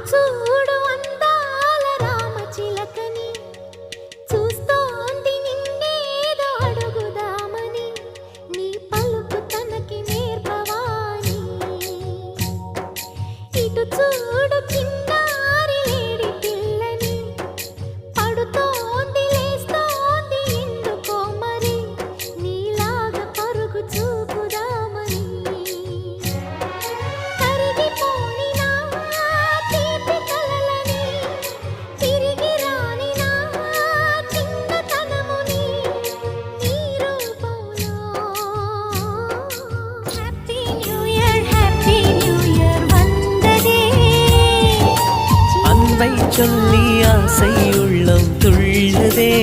చూడు అందాల రామచిలకని, చూస్తోంది నిన్నేదో అడుగుదామని, నీ పలుకు తనకి నేర్పవాని. ఇటు చూడు చిన్నారి లేడి పిల్లని, పడుతోంది లేస్తోంది ఎందుకో మరి, నీలాగా పరుగు చూపుదామని. కరిగిపోని నా తీపి కలలని, తిరిగి రాని నా చిన్నతనముని, నీ రూపంలో. హ్యాపీ న్యూ ఇయర్ வந்ததே. அன்பை சொல்லி ஆசை உள்ளம் துள்ளுதே.